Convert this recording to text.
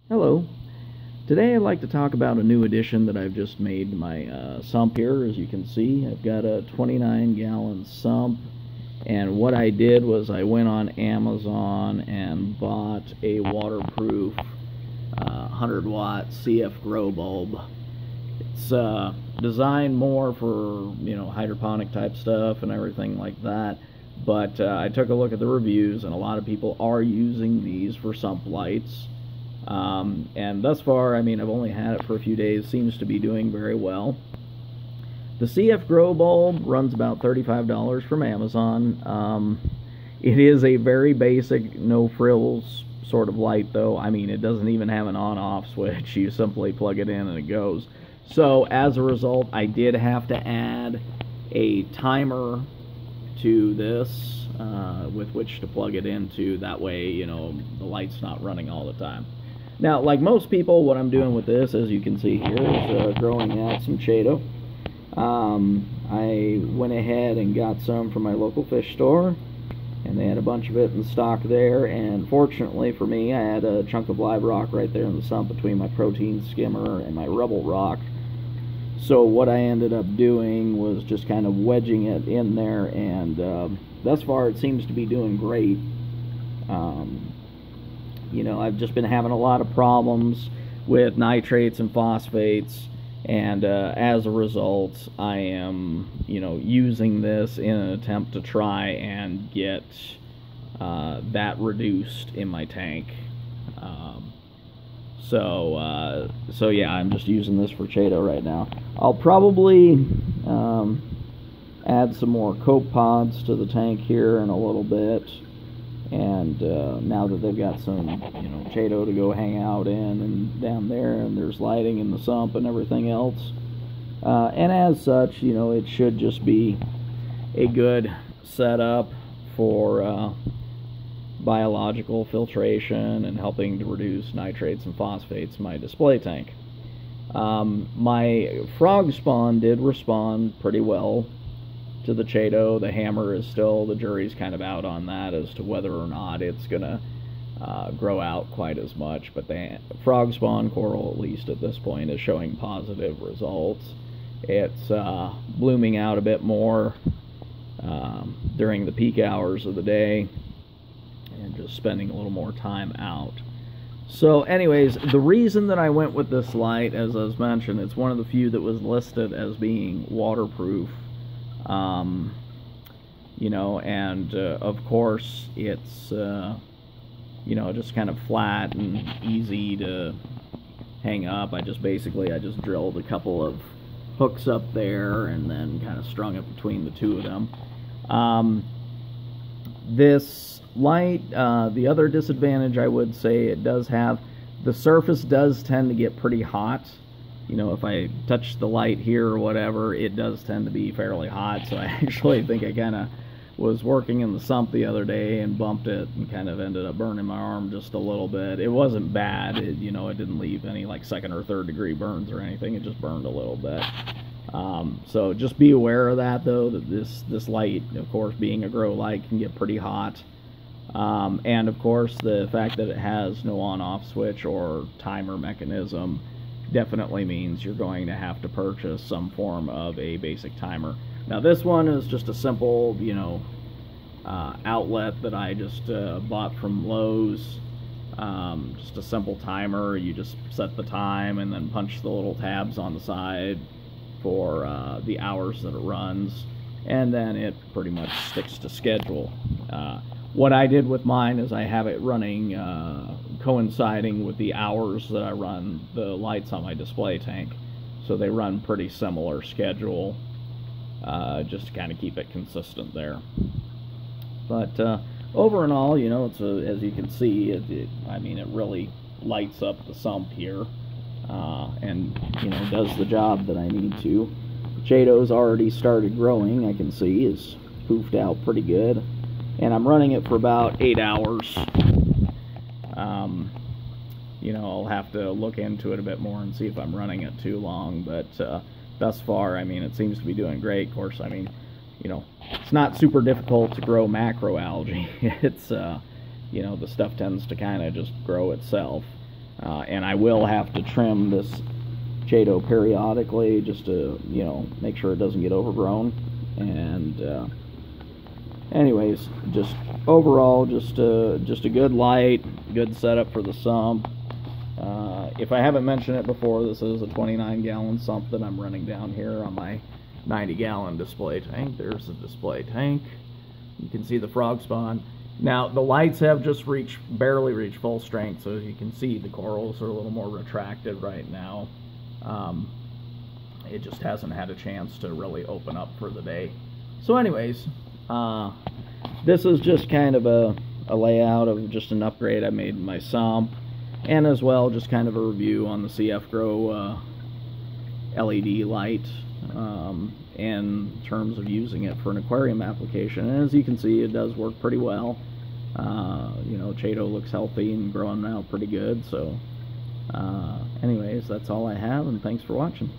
Hello. Today I'd like to talk about a new addition that I've just made to my sump here. As you can see, I've got a 29-gallon sump, and what I did was I went on Amazon and bought a waterproof 100-watt CF grow bulb. It's designed more for, hydroponic type stuff and everything like that, but I took a look at the reviews, and a lot of people are using these for sump lights. And thus far, I've only had it for a few days, seems to be doing very well. The CF Grow bulb runs about $35 from Amazon. It is a very basic, no frills sort of light, though. It doesn't even have an on-off switch. You simply plug it in and it goes. So as a result, I did have to add a timer to this with which to plug it into. That way, the light's not running all the time. Now, like most people, what I'm doing with this, as you can see here, is growing out some Chaeto. I went ahead and got some from my local fish store, and they had a bunch of it in stock there, and fortunately for me, I had a chunk of live rock right there in the sump between my protein skimmer and my rubble rock. So what I ended up doing was just kind of wedging it in there, and thus far it seems to be doing great. I've just been having a lot of problems with nitrates and phosphates, and as a result, I am, using this in an attempt to try and get that reduced in my tank. So yeah, I'm just using this for Chaeto right now. I'll probably add some more cope pods to the tank here in a little bit. And now that they've got some, Chaeto to go hang out in and down there, and there's lighting in the sump and everything else. And as such, it should just be a good setup for biological filtration and helping to reduce nitrates and phosphates in my display tank. My frog spawn did respond pretty well to the Chaeto. The hammer is still, the jury's kind of out on that as to whether or not it's gonna grow out quite as much, but the frog spawn coral, at least at this point, is showing positive results. It's blooming out a bit more during the peak hours of the day, and just spending a little more time out. So anyways, the reason that I went with this light, as I was mentioned, it's one of the few that was listed as being waterproof. And of course it's just kind of flat and easy to hang up. I just drilled a couple of hooks up there and then kind of strung it between the two of them. This light, the other disadvantage I would say it does have, the surface does tend to get pretty hot. If I touch the light here or whatever, it does tend to be fairly hot. So I actually think I kind of was working in the sump the other day and bumped it and kind of ended up burning my arm just a little bit. It wasn't bad. It didn't leave any like second or third degree burns or anything. It just burned a little bit. So just be aware of that, though, that this light, of course, being a grow light, can get pretty hot. And of course, the fact that it has no on-off switch or timer mechanism definitely means you're going to have to purchase some form of a basic timer. Now this one is just a simple, outlet that I just bought from Lowe's. Just a simple timer. You just set the time and then punch the little tabs on the side for the hours that it runs, and then it pretty much sticks to schedule. What I did with mine is I have it running coinciding with the hours that I run the lights on my display tank, so they run pretty similar schedule, just to kind of keep it consistent there. But over and all, it's as you can see, it really lights up the sump here, and does the job that I need to. Chaeto's already started growing. I can see is poofed out pretty good. And I'm running it for about 8 hours. I'll have to look into it a bit more and see if I'm running it too long, but thus far, it seems to be doing great. Of course, it's not super difficult to grow macroalgae. It's, the stuff tends to kind of just grow itself. And I will have to trim this Chaeto periodically just to, you know, make sure it doesn't get overgrown. And anyways, just overall, just a good light, good setup for the sump. If I haven't mentioned it before, this is a 29-gallon sump that I'm running down here on my 90-gallon display tank. There's the display tank. You can see the frog spawn. Now, the lights have just barely reached full strength, so as you can see, the corals are a little more retracted right now. It just hasn't had a chance to really open up for the day. So anyways, this is just kind of a layout of just an upgrade I made in my sump, and as well just kind of a review on the CF Grow LED light in terms of using it for an aquarium application. And as you can see, it does work pretty well. You know, Chaeto looks healthy and growing out pretty good. So anyways, that's all I have, and thanks for watching.